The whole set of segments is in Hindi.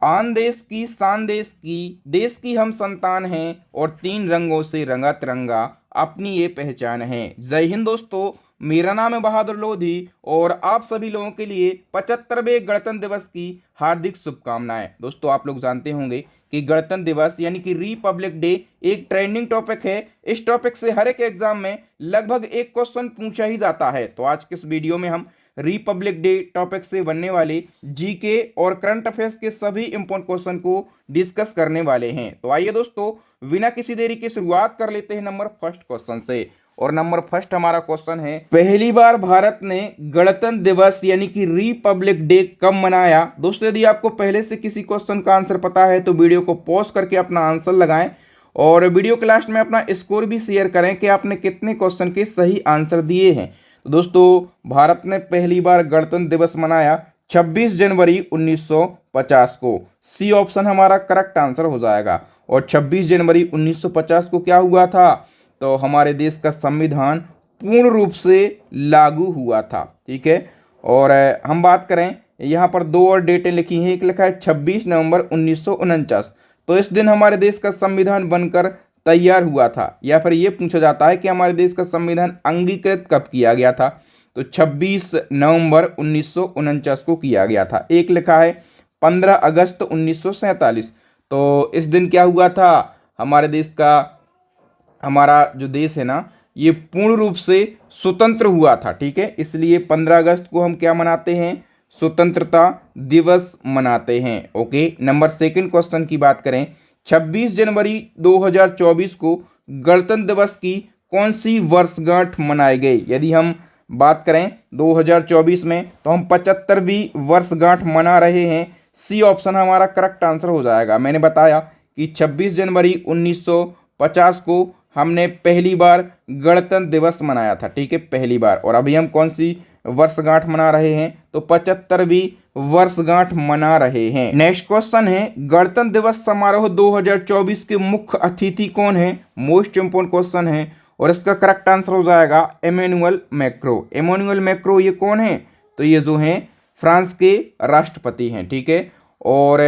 आन देश की शान देश की हम संतान हैं और तीन रंगों से रंगा तिरंगा अपनी ये पहचान है। जय हिंद दोस्तों, मेरा नाम है बहादुर लोधी और आप सभी लोगों के लिए 75वें गणतंत्र दिवस की हार्दिक शुभकामनाएं। दोस्तों आप लोग जानते होंगे कि गणतंत्र दिवस यानी कि रिपब्लिक डे एक ट्रेंडिंग टॉपिक है। इस टॉपिक से हर एक एग्जाम में लगभग एक क्वेश्चन पूछा ही जाता है। तो आज के इस वीडियो में हम रिपब्लिक डे टॉपिक से बनने वाले जीके और करंट अफेयर्स के सभी इंपॉर्टेंट क्वेश्चन को डिस्कस करने वाले हैं। तो आइए दोस्तों बिना किसी देरी के शुरुआत कर लेते हैं नंबर फर्स्ट क्वेश्चन से। और नंबर फर्स्ट हमारा क्वेश्चन है, पहली बार भारत ने गणतंत्र दिवस यानी कि रिपब्लिक डे कब मनाया। दोस्तों यदि आपको पहले से किसी क्वेश्चन का आंसर पता है तो वीडियो को पॉज करके अपना आंसर लगाएं और वीडियो के लास्ट में अपना स्कोर भी शेयर करें कि आपने कितने क्वेश्चन के सही आंसर दिए हैं। तो दोस्तों भारत ने पहली बार गणतंत्र दिवस मनाया 26 जनवरी 1950 को। सी ऑप्शन हमारा करेक्ट आंसर हो जाएगा। और 26 जनवरी 1950 को क्या हुआ था, तो हमारे देश का संविधान पूर्ण रूप से लागू हुआ था। ठीक है। और हम बात करें, यहाँ पर दो और डेटें लिखी हैं। एक लिखा है 26 नवंबर 1949, तो इस दिन हमारे देश का संविधान बनकर तैयार हुआ था। या फिर ये पूछा जाता है कि हमारे देश का संविधान अंगीकृत कब किया गया था, तो 26 नवंबर 1949 को किया गया था। एक लिखा है 15 अगस्त 1947, तो इस दिन क्या हुआ था, हमारे देश का, हमारा जो देश है ना, ये पूर्ण रूप से स्वतंत्र हुआ था। ठीक है, इसलिए 15 अगस्त को हम क्या मनाते हैं, स्वतंत्रता दिवस मनाते हैं। ओके, नंबर सेकंड क्वेश्चन की बात करें, 26 जनवरी 2024 को गणतंत्र दिवस की कौन सी वर्षगांठ मनाई गई। यदि हम बात करें 2024 में, तो हम 75वीं वर्षगांठ मना रहे हैं। सी ऑप्शन हमारा करेक्ट आंसर हो जाएगा। मैंने बताया कि 26 जनवरी 1950 को हमने पहली बार गणतंत्र दिवस मनाया था। ठीक है, पहली बार। और अभी हम कौन सी वर्षगांठ मना रहे हैं, तो 75वीं वर्षगांठ मना रहे हैं। नेक्स्ट क्वेश्चन है, गणतंत्र दिवस समारोह 2024 के मुख्य अतिथि कौन है। मोस्ट इंपोर्टेंट क्वेश्चन है और इसका करेक्ट आंसर हो जाएगा इमैनुअल मैक्रो। इमैनुअल मैक्रो ये कौन है, तो ये जो है फ्रांस के राष्ट्रपति हैं। ठीक है, और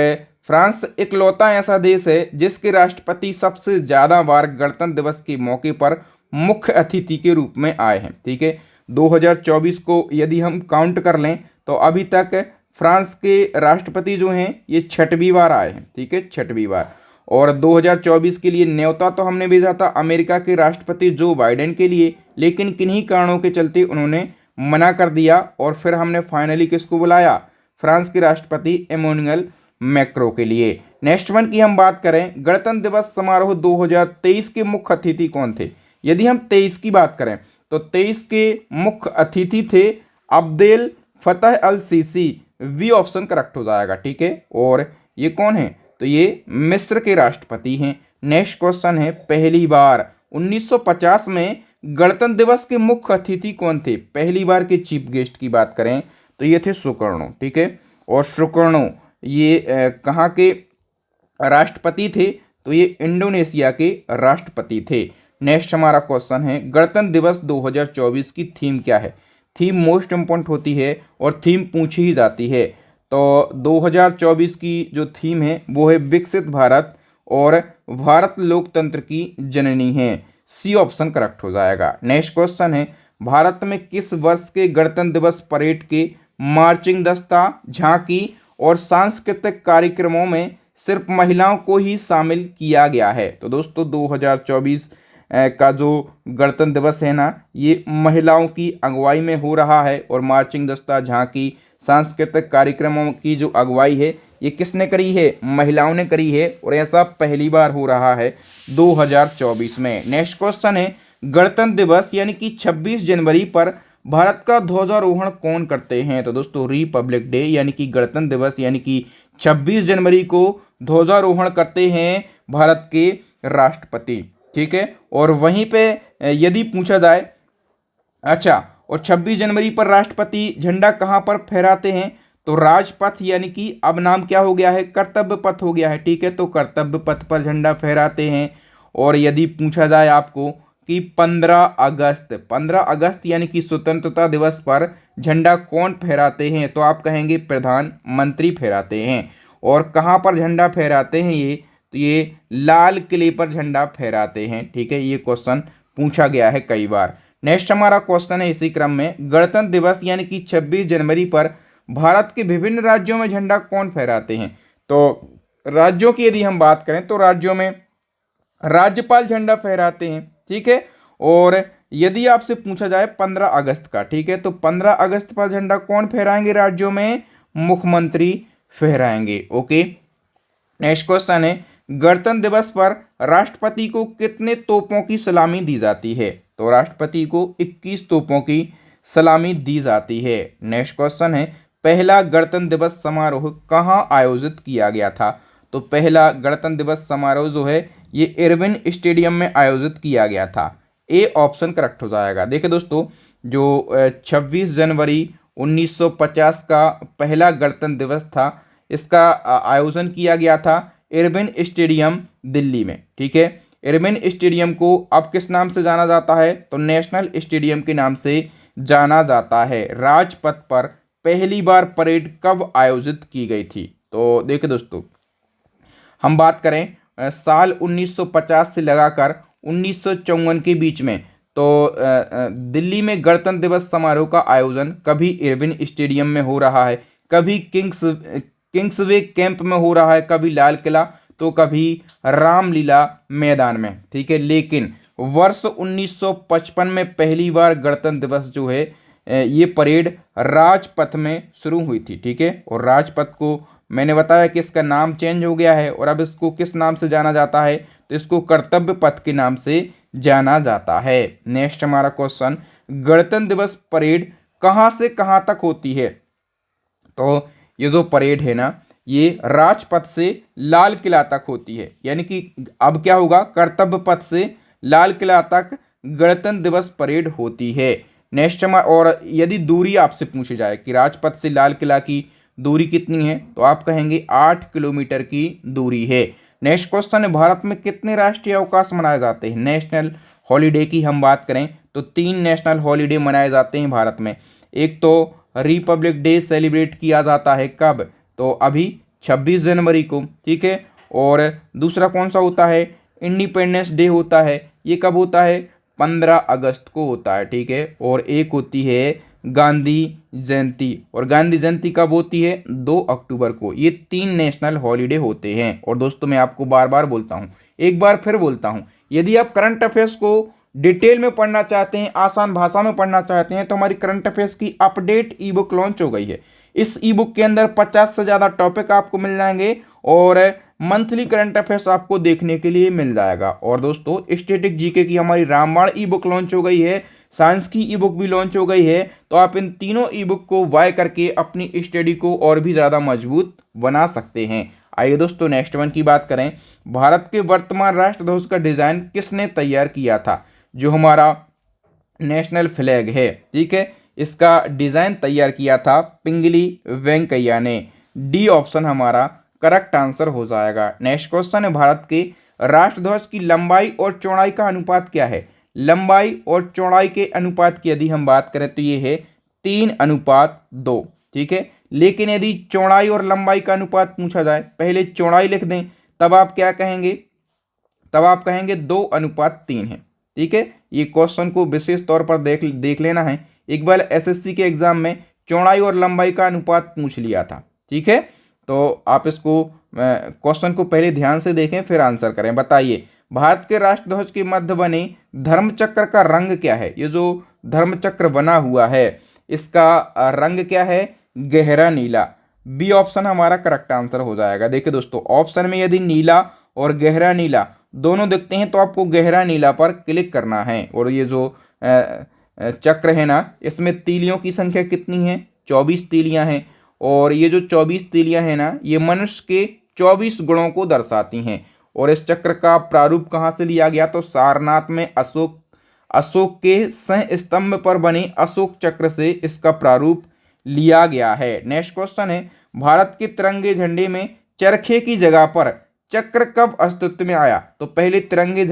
फ्रांस इकलौता ऐसा देश है जिसके राष्ट्रपति सबसे ज्यादा बार गणतंत्र दिवस के मौके पर मुख्य अतिथि के रूप में आए हैं। ठीक है, 2024 को यदि हम काउंट कर लें तो अभी तक फ्रांस के राष्ट्रपति जो हैं ये 6वीं बार आए हैं। ठीक है, 6वीं बार। और 2024 के लिए न्योता तो हमने भेजा था अमेरिका के राष्ट्रपति जो बाइडेन के लिए, लेकिन किन्हीं कारणों के चलते उन्होंने मना कर दिया और फिर हमने फाइनली किसको बुलाया, फ्रांस के राष्ट्रपति इमैनुअल मैक्रो के लिए। नेक्स्ट वन की हम बात करें, गणतंत्र दिवस समारोह 2023 के मुख्य अतिथि कौन थे। यदि हम 23 की बात करें तो 23 के मुख्य अतिथि थे Abdel Fattah al Sisi. B option correct हो जाएगा। ठीक है, और ये कौन है, तो ये मिस्र के राष्ट्रपति हैं। नेक्स्ट क्वेश्चन है, पहली बार 1950 में गणतंत्र दिवस के मुख्य अतिथि कौन थे। पहली बार के चीफ गेस्ट की बात करें तो ये थे सुकर्णो। ठीक है, और सुकर्णो ये कहाँ के राष्ट्रपति थे, तो ये इंडोनेशिया के राष्ट्रपति थे। नेक्स्ट हमारा क्वेश्चन है, गणतंत्र दिवस 2024 की थीम क्या है। थीम मोस्ट इंपॉर्टेंट होती है और थीम पूछी ही जाती है। तो 2024 की जो थीम है वो है विकसित भारत और भारत लोकतंत्र की जननी है। सी ऑप्शन करेक्ट हो जाएगा। नेक्स्ट क्वेश्चन है, भारत में किस वर्ष के गणतंत्र दिवस परेड के मार्चिंग दस्ता, झांकी और सांस्कृतिक कार्यक्रमों में सिर्फ महिलाओं को ही शामिल किया गया है। तो दोस्तों 2024 का जो गणतंत्र दिवस है ना, ये महिलाओं की अगुवाई में हो रहा है और मार्चिंग दस्ता, झांकी, सांस्कृतिक कार्यक्रमों की जो अगुवाई है ये किसने करी है, महिलाओं ने करी है। और ऐसा पहली बार हो रहा है 2024 में। नेक्स्ट क्वेश्चन है, गणतंत्र दिवस यानी कि 26 जनवरी पर भारत का ध्वजारोहण कौन करते हैं। तो दोस्तों रिपब्लिक डे यानी कि गणतंत्र दिवस यानी कि 26 जनवरी को ध्वजारोहण करते हैं भारत के राष्ट्रपति। ठीक है, और वहीं पे यदि पूछा जाए, अच्छा, और 26 जनवरी पर राष्ट्रपति झंडा कहाँ पर फहराते हैं, तो राजपथ यानी कि अब नाम क्या हो गया है, कर्तव्य पथ हो गया है। ठीक है, तो कर्तव्य पथ पर झंडा फहराते हैं। और यदि पूछा जाए आपको कि 15 अगस्त यानी कि स्वतंत्रता दिवस पर झंडा कौन फहराते हैं, तो आप कहेंगे प्रधानमंत्री फहराते हैं। और कहाँ पर झंडा फहराते हैं ये, तो ये लाल किले पर झंडा फहराते हैं। ठीक है, ये क्वेश्चन पूछा गया है कई बार। नेक्स्ट हमारा क्वेश्चन है इसी क्रम में, गणतंत्र दिवस यानी कि 26 जनवरी पर भारत के विभिन्न राज्यों में झंडा कौन फहराते हैं। तो राज्यों की यदि हम बात करें तो राज्यों में राज्यपाल झंडा फहराते हैं। ठीक है, और यदि आपसे पूछा जाए 15 अगस्त का, ठीक है, तो 15 अगस्त पर झंडा कौन फहराएंगे राज्यों में, मुख्यमंत्री फहराएंगे। ओके, नेक्स्ट क्वेश्चन है, गणतंत्र दिवस पर राष्ट्रपति को कितने तोपों की सलामी दी जाती है। तो राष्ट्रपति को 21 तोपों की सलामी दी जाती है। नेक्स्ट क्वेश्चन है, पहला गणतंत्र दिवस समारोह कहाँ आयोजित किया गया था। तो पहला गणतंत्र दिवस समारोह जो है ये इरविन स्टेडियम में आयोजित किया गया था। ए ऑप्शन करेक्ट हो जाएगा। देखिए दोस्तों, जो 26 जनवरी 1950 का पहला गणतंत्र दिवस था, इसका आयोजन किया गया था इरविन स्टेडियम दिल्ली में। ठीक है, इरविन स्टेडियम को अब किस नाम से जाना जाता है, तो नेशनल स्टेडियम के नाम से जाना जाता है। राजपथ पर पहली बार परेड कब आयोजित की गई थी। तो देखिए दोस्तों, हम बात करें साल 1950 से लगाकर 1954 के बीच में, तो दिल्ली में गणतंत्र दिवस समारोह का आयोजन कभी इरविन स्टेडियम में हो रहा है, कभी किंग्सवे कैंप में हो रहा है, कभी लाल किला, तो कभी रामलीला मैदान में। ठीक है, लेकिन वर्ष 1955 में पहली बार गणतंत्र दिवस जो है ये परेड राजपथ में शुरू हुई थी। ठीक है, और राजपथ को मैंने बताया कि इसका नाम चेंज हो गया है और अब इसको किस नाम से जाना जाता है, तो इसको कर्तव्य पथ के नाम से जाना जाता है। नेक्स्ट हमारा क्वेश्चन, गणतंत्र दिवस परेड कहाँ से कहाँ तक होती है। तो ये जो परेड है ना, ये राजपथ से लाल किला तक होती है, यानी कि अब क्या होगा, कर्तव्य पथ से लाल किला तक गणतंत्र दिवस परेड होती है। नेक्स्ट और यदि दूरी आपसे पूछी जाए कि राजपथ से लाल किला की दूरी कितनी है, तो आप कहेंगे 8 किलोमीटर की दूरी है। नेक्स्ट क्वेश्चन है, भारत में कितने राष्ट्रीय अवकाश मनाए जाते हैं। नेशनल हॉलीडे की हम बात करें तो 3 नेशनल हॉलीडे मनाए जाते हैं भारत में। एक तो रिपब्लिक डे सेलिब्रेट किया जाता है कब, तो अभी 26 जनवरी को। ठीक है, और दूसरा कौन सा होता है, इंडिपेंडेंस डे होता है, ये कब होता है, 15 अगस्त को होता है। ठीक है, और एक होती है गांधी जयंती, और गांधी जयंती कब होती है, 2 अक्टूबर को। ये 3 नेशनल हॉलीडे होते हैं। और दोस्तों, मैं आपको बार बार बोलता हूँ, एक बार फिर बोलता हूँ, यदि आप करंट अफेयर्स को डिटेल में पढ़ना चाहते हैं, आसान भाषा में पढ़ना चाहते हैं, तो हमारी करंट अफेयर्स की अपडेट ई बुक लॉन्च हो गई है। इस ई बुक के अंदर 50 से ज़्यादा टॉपिक आपको मिल जाएंगे और मंथली करंट अफेयर्स आपको देखने के लिए मिल जाएगा। और दोस्तों, स्टैटिक जीके की हमारी रामबाण ई बुक लॉन्च हो गई है, साइंस की ई बुक भी लॉन्च हो गई है। तो आप इन तीनों ई बुक को बाय करके अपनी स्टडी को और भी ज़्यादा मजबूत बना सकते हैं। आइए दोस्तों, नेक्स्ट वन की बात करें, भारत के वर्तमान राष्ट्रध्वज का डिज़ाइन किसने तैयार किया था। जो हमारा नेशनल फ्लैग है, ठीक है, इसका डिज़ाइन तैयार किया था पिंगली वेंकैया ने। डी ऑप्शन हमारा करेक्ट आंसर हो जाएगा। नेक्स्ट क्वेश्चन है, भारत के राष्ट्रध्वज की लंबाई और चौड़ाई का अनुपात क्या है। लंबाई और चौड़ाई के अनुपात की यदि हम बात करें तो ये है 3:2। ठीक है, लेकिन यदि चौड़ाई और लंबाई का अनुपात पूछा जाए, पहले चौड़ाई लिख दें, तब आप क्या कहेंगे, तब आप कहेंगे 2:3 है। ठीक है, ये क्वेश्चन को विशेष तौर पर देख लेना है। एक बार एसएससी के एग्जाम में चौड़ाई और लंबाई का अनुपात पूछ लिया था। ठीक है, तो आप इसको क्वेश्चन को पहले ध्यान से देखें फिर आंसर करें। बताइए, भारत के राष्ट्रध्वज के मध्य बने धर्मचक्र का रंग क्या है। ये जो धर्मचक्र बना हुआ है इसका रंग क्या है, गहरा नीला। बी ऑप्शन हमारा करेक्ट आंसर हो जाएगा। देखिए दोस्तों, ऑप्शन में यदि नीला और गहरा नीला दोनों दिखते हैं तो आपको गहरा नीला पर क्लिक करना है। और ये जो चक्र है ना, इसमें तीलियों की संख्या कितनी है, 24 तीलियां हैं। और ये जो 24 तीलियां हैं ना, ये मनुष्य के 24 गुणों को दर्शाती हैं। और इस चक्र का प्रारूप कहाँ से लिया गया, तो सारनाथ में अशोक के सह स्तंभ पर बने अशोक चक्र से इसका प्रारूप लिया गया है। नेक्स्ट क्वेश्चन है, भारत के तिरंगे झंडे में चरखे की जगह पर चक्र कब अस्तित्व में आया। तो पहले तिरंगे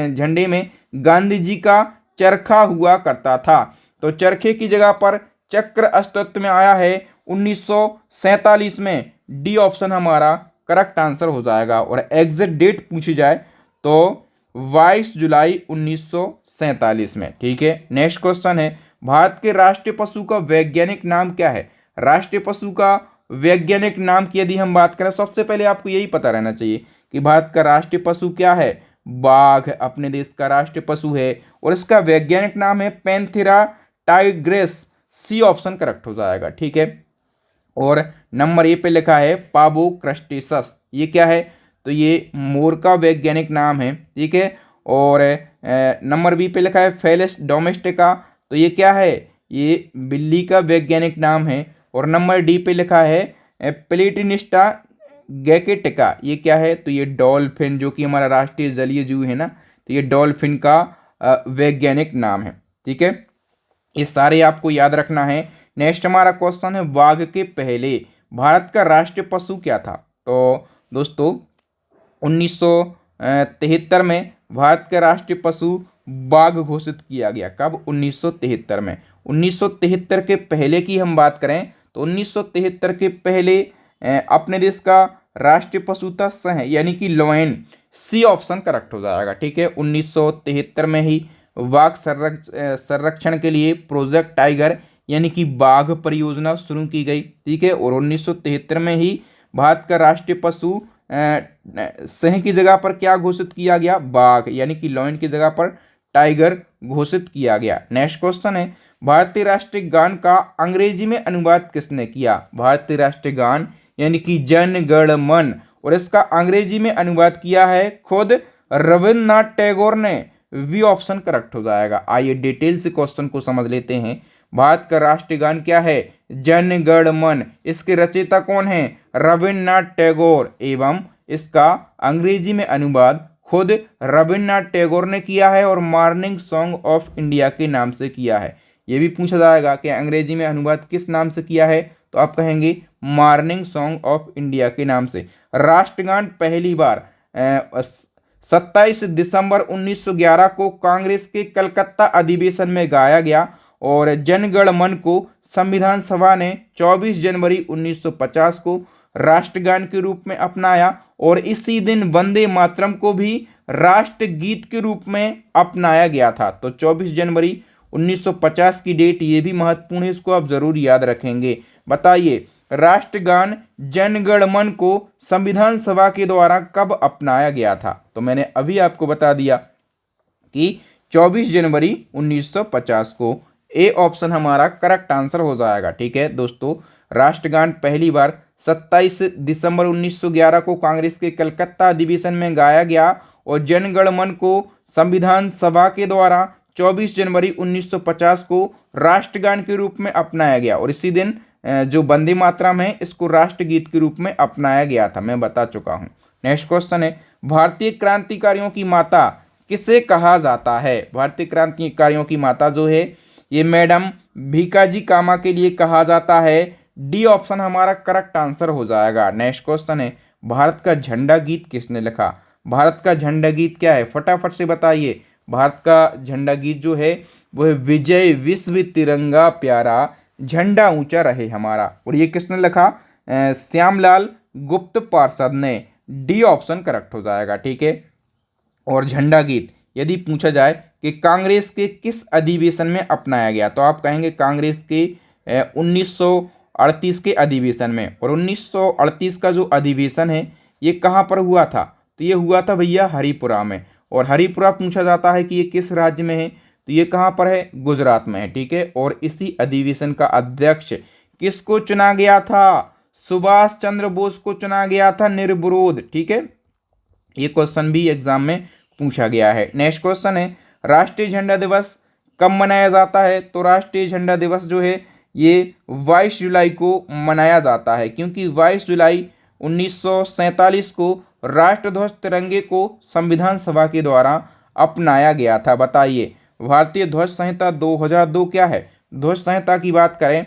झंडे में गांधी जी का चरखा हुआ करता था, तो चरखे की जगह पर चक्र अस्तित्व में आया है 1947 में डी ऑप्शन हमारा करेक्ट आंसर हो जाएगा। और एग्जैक्ट डेट पूछी जाए तो 22 जुलाई 1947 में। ठीक है, नेक्स्ट क्वेश्चन है, भारत के राष्ट्रीय पशु का वैज्ञानिक नाम क्या है? राष्ट्रीय पशु का वैज्ञानिक नाम की यदि हम बात करें, सबसे पहले आपको यही पता रहना चाहिए कि भारत का राष्ट्रीय पशु क्या है? बाघ अपने देश का राष्ट्रीय पशु है और इसका वैज्ञानिक नाम है Panthera tigris. C option correct हो जाएगा। ठीक है, और नंबर ए पे लिखा है पाबो क्रस्टेसस। ये क्या है? तो ये मोर का वैज्ञानिक नाम है। ठीक है, और नंबर बी पे लिखा है फेलिस डोमेस्टिका। तो ये क्या है? ये बिल्ली का वैज्ञानिक नाम है। और नंबर डी पे लिखा है प्लेटिनिस्टा गैकेटिका। ये क्या है? तो ये डॉल्फिन, जो कि हमारा राष्ट्रीय जलीय जीव है ना, तो ये डॉल्फिन का वैज्ञानिक नाम है। ठीक है, ये सारे आपको याद रखना है। नेक्स्ट हमारा क्वेश्चन है, बाघ के पहले भारत का राष्ट्रीय पशु क्या था? तो दोस्तों 1973 में भारत का राष्ट्रीय पशु बाघ घोषित किया गया। कब? 1973 में। 1973 के पहले की हम बात करें तो 1973 के पहले अपने देश का राष्ट्रीय पशु था सह, यानी कि लोयन। सी ऑप्शन करेक्ट हो जाएगा। ठीक है, 1973 में ही बाघ संरक्षण के लिए प्रोजेक्ट टाइगर यानी कि बाघ परियोजना शुरू की गई। ठीक है, और 1973 में ही भारत का राष्ट्रीय पशु सिंह की जगह पर क्या घोषित किया गया? बाघ, यानी कि लॉयन की जगह पर टाइगर घोषित किया गया। नेक्स्ट क्वेश्चन है, भारतीय राष्ट्रीय गान का अंग्रेजी में अनुवाद किसने किया? भारतीय राष्ट्रीय गान यानी कि जन गण मन, और इसका अंग्रेजी में अनुवाद किया है खुद रविन्द्रनाथ टैगोर ने। वी ऑप्शन करेक्ट हो जाएगा। आइए डिटेल से क्वेश्चन को समझ लेते हैं। भारत का राष्ट्रीय गान क्या है? जन गण मन। इसके रचयिता कौन है? रविन्द्रनाथ टैगोर, एवं इसका अंग्रेजी में अनुवाद खुद रविन्द्रनाथ टैगोर ने किया है और मॉर्निंग सॉन्ग ऑफ इंडिया के नाम से किया है। ये भी पूछा जाएगा कि अंग्रेजी में अनुवाद किस नाम से किया है, तो आप कहेंगे मॉर्निंग सॉन्ग ऑफ इंडिया के नाम से। राष्ट्रगान पहली बार 27 दिसंबर 1911 को कांग्रेस के कलकत्ता अधिवेशन में गाया गया और जनगण मन को संविधान सभा ने 24 जनवरी 1950 को राष्ट्रगान के रूप में अपनाया और इसी दिन वंदे मातरम को भी राष्ट्रगीत के रूप में अपनाया गया था। तो 24 जनवरी 1950 की डेट ये भी महत्वपूर्ण है, इसको आप जरूर याद रखेंगे। बताइए, राष्ट्रगान जनगण मन को संविधान सभा के द्वारा कब अपनाया गया था? तो मैंने अभी आपको बता दिया कि 24 जनवरी 1950 को। ए ऑप्शन हमारा करेक्ट आंसर हो जाएगा। ठीक है दोस्तों, राष्ट्रगान पहली बार 27 दिसंबर 1911 को कांग्रेस के कलकत्ता अधिवेशन में गाया गया और जनगण मन को संविधान सभा के द्वारा 24 जनवरी 1950 को राष्ट्रगान के रूप में अपनाया गया और इसी दिन जो वंदे मातरम है इसको राष्ट्रगीत के रूप में अपनाया गया था, मैं बता चुका हूं। नेक्स्ट क्वेश्चन है, भारतीय क्रांतिकारियों की माता किसे कहा जाता है? भारतीय क्रांतिकारियों की माता जो है ये मैडम भीकाजी कामा के लिए कहा जाता है। डी ऑप्शन हमारा करेक्ट आंसर हो जाएगा। नेक्स्ट क्वेश्चन है, भारत का झंडा गीत किसने लिखा? भारत का झंडा गीत क्या है? फटाफट से बताइए। भारत का झंडा गीत जो है वो है विजय विश्व तिरंगा प्यारा झंडा ऊंचा रहे हमारा, और ये किसने लिखा? श्यामलाल गुप्त पार्षद ने। डी ऑप्शन करेक्ट हो जाएगा। ठीक है, और झंडा गीत यदि पूछा जाए कि कांग्रेस के किस अधिवेशन में अपनाया गया, तो आप कहेंगे कांग्रेस के 1938 के अधिवेशन में। और 1938 का जो अधिवेशन है ये कहाँ पर हुआ था? तो ये हुआ था भैया हरिपुरा में। और हरिपुरा पूछा जाता है कि ये किस राज्य में है, तो ये कहाँ पर है? गुजरात में है। ठीक है, और इसी अधिवेशन का अध्यक्ष किसको चुना गया था? सुभाष चंद्र बोस को चुना गया था निर्विरोध। ठीक है, ये क्वेश्चन भी एग्जाम में पूछा गया है। नेक्स्ट क्वेश्चन है, राष्ट्रीय झंडा दिवस कब मनाया जाता है? तो राष्ट्रीय झंडा दिवस जो है ये 22 जुलाई को मनाया जाता है, क्योंकि 22 जुलाई 1947 को राष्ट्रध्वज तिरंगे को संविधान सभा के द्वारा अपनाया गया था। बताइए, भारतीय ध्वज संहिता 2002 क्या है? ध्वज संहिता की बात करें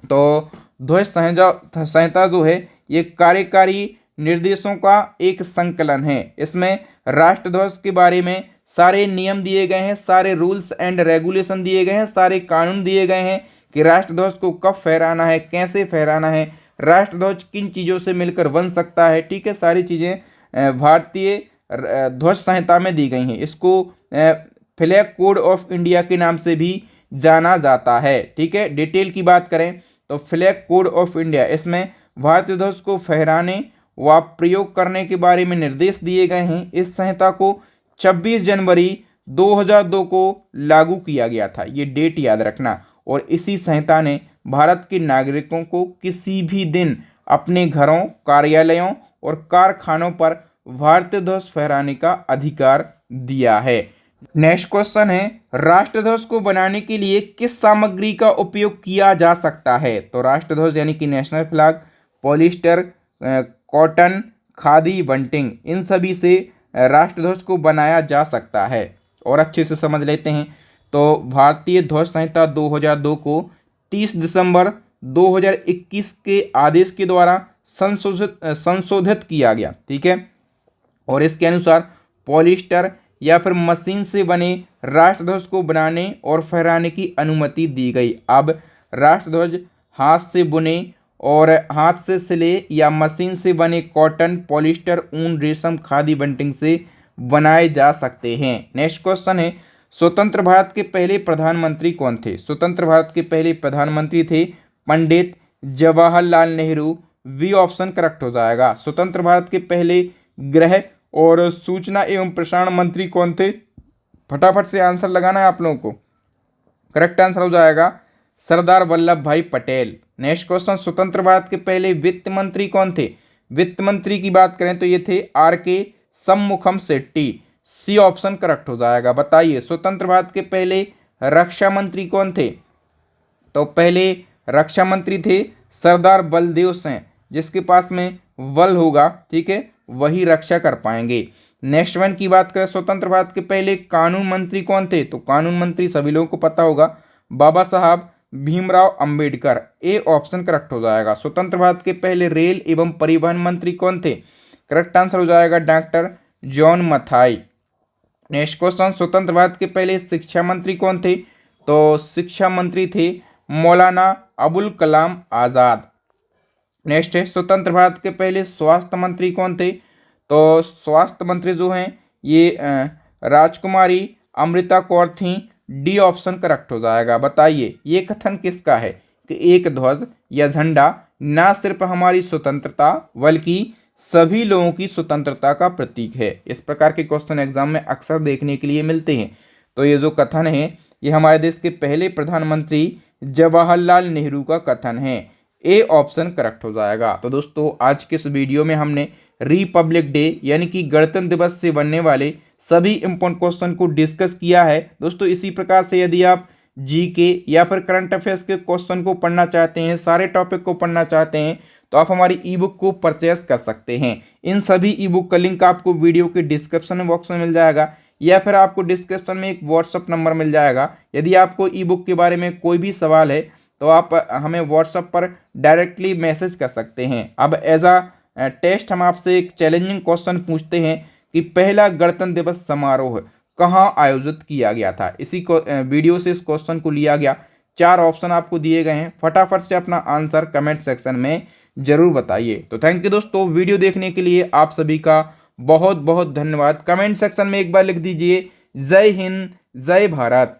तो ध्वज संहिता जो है ये कार्यकारी निर्देशों का एक संकलन है। इसमें राष्ट्रध्वज के बारे में सारे नियम दिए गए हैं, सारे रूल्स एंड रेगुलेशन दिए गए हैं, सारे कानून दिए गए हैं कि राष्ट्रध्वज को कब फहराना है, कैसे फहराना है, राष्ट्रध्वज किन चीज़ों से मिलकर बन सकता है। ठीक है, सारी चीज़ें भारतीय ध्वज संहिता में दी गई हैं। इसको फ्लैग कोड ऑफ इंडिया के नाम से भी जाना जाता है। ठीक है, डिटेल की बात करें तो फ्लैग कोड ऑफ इंडिया, इसमें भारतीय ध्वज को फहराने व प्रयोग करने के बारे में निर्देश दिए गए हैं। इस संहिता को 26 जनवरी 2002 को लागू किया गया था, ये डेट याद रखना। और इसी संहिता ने भारत के नागरिकों को किसी भी दिन अपने घरों, कार्यालयों और कारखानों पर भारतीय ध्वज फहराने का अधिकार दिया है। नेक्स्ट क्वेश्चन है, राष्ट्रध्वज को बनाने के लिए किस सामग्री का उपयोग किया जा सकता है। तो राष्ट्रध्वज यानी कि national flag polyester, cotton, khadi, bunting, इन सभी से राष्ट्रध्वज को बनाया जा सकता है। और अच्छे से समझ लेते हैं तो भारतीय ध्वज संहिता 2002 को 30 दिसंबर 2021 के आदेश के द्वारा संशोधित किया गया। ठीक है, और इसके अनुसार पॉलिस्टर या फिर मशीन से बने राष्ट्रध्वज को बनाने और फहराने की अनुमति दी गई। अब राष्ट्रध्वज हाथ से बुने और हाथ से सिले या मशीन से बने कॉटन, पॉलिस्टर, ऊन, रेशम, खादी, बंटिंग से बनाए जा सकते हैं। नेक्स्ट क्वेश्चन है, स्वतंत्र भारत के पहले प्रधानमंत्री कौन थे। स्वतंत्र भारत के पहले प्रधानमंत्री थे Pandit Jawaharlal Nehru. B option correct हो जाएगा। स्वतंत्र भारत के पहले गृह और सूचना एवं प्रसारण मंत्री कौन थे। फटाफट से आंसर लगाना है आप लोगों को। करेक्ट आंसर हो जाएगा सरदार वल्लभ भाई पटेल। नेक्स्ट क्वेश्चन, स्वतंत्र भारत के पहले वित्त मंत्री कौन थे। वित्त मंत्री की बात करें तो ये थे R K. Shanmukham Chetty. C option correct हो जाएगा। बताइए स्वतंत्र भारत के पहले रक्षा मंत्री कौन थे। तो पहले रक्षा मंत्री थे सरदार बलदेव सिंह, जिसके पास में बल होगा, ठीक है, वही रक्षा कर पाएंगे। नेक्स्ट वन की बात करें, स्वतंत्र भारत के पहले कानून मंत्री कौन थे। तो कानून मंत्री सभी लोगों को पता होगा, बाबा Saheb Bhimrao Ambedkar. A option correct हो जाएगा। स्वतंत्र भारत के पहले रेल एवं परिवहन मंत्री कौन थे। करेक्ट आंसर हो जाएगा doctor John Mathai. Next question, स्वतंत्र भारत के पहले शिक्षा मंत्री कौन थे। तो शिक्षा मंत्री थे मौलाना अबुल कलाम आज़ाद। नेक्स्ट है, स्वतंत्र भारत के पहले स्वास्थ्य मंत्री कौन थे। तो स्वास्थ्य मंत्री जो हैं ये राजकुमारी अमृता कौर थी। डी ऑप्शन करेक्ट हो जाएगा। बताइए ये कथन किसका है कि एक ध्वज या झंडा ना सिर्फ हमारी स्वतंत्रता बल्कि सभी लोगों की स्वतंत्रता का प्रतीक है। इस प्रकार के क्वेश्चन एग्जाम में अक्सर देखने के लिए मिलते हैं। तो ये जो कथन है ये हमारे देश के पहले प्रधानमंत्री जवाहरलाल नेहरू का कथन है। ए ऑप्शन करेक्ट हो जाएगा। तो दोस्तों आज के इस वीडियो में हमने रिपब्लिक डे यानी कि गणतंत्र दिवस से बनने वाले सभी इंपॉर्टेंट क्वेश्चन को डिस्कस किया है। दोस्तों इसी प्रकार से यदि आप जीके या फिर करंट अफेयर्स के क्वेश्चन को पढ़ना चाहते हैं, सारे टॉपिक को पढ़ना चाहते हैं, तो आप हमारी ई बुक को परचेस कर सकते हैं। इन सभी ई बुक का लिंक आपको वीडियो के डिस्क्रिप्शन बॉक्स में मिल जाएगा या फिर आपको डिस्क्रिप्शन में एक व्हाट्सअप नंबर मिल जाएगा। यदि आपको ई बुक के बारे में कोई भी सवाल है तो आप हमें व्हाट्सएप पर डायरेक्टली मैसेज कर सकते हैं। अब एज अ टेस्ट हम आपसे एक चैलेंजिंग क्वेश्चन पूछते हैं कि पहला गणतंत्र दिवस समारोह कहाँ आयोजित किया गया था। इसी को वीडियो से इस क्वेश्चन को लिया गया। 4 ऑप्शन आपको दिए गए हैं, फटाफट से अपना आंसर कमेंट सेक्शन में जरूर बताइए। तो थैंक यू दोस्तों, वीडियो देखने के लिए आप सभी का बहुत बहुत धन्यवाद। कमेंट सेक्शन में एक बार लिख दीजिए जय हिंद, जय भारत।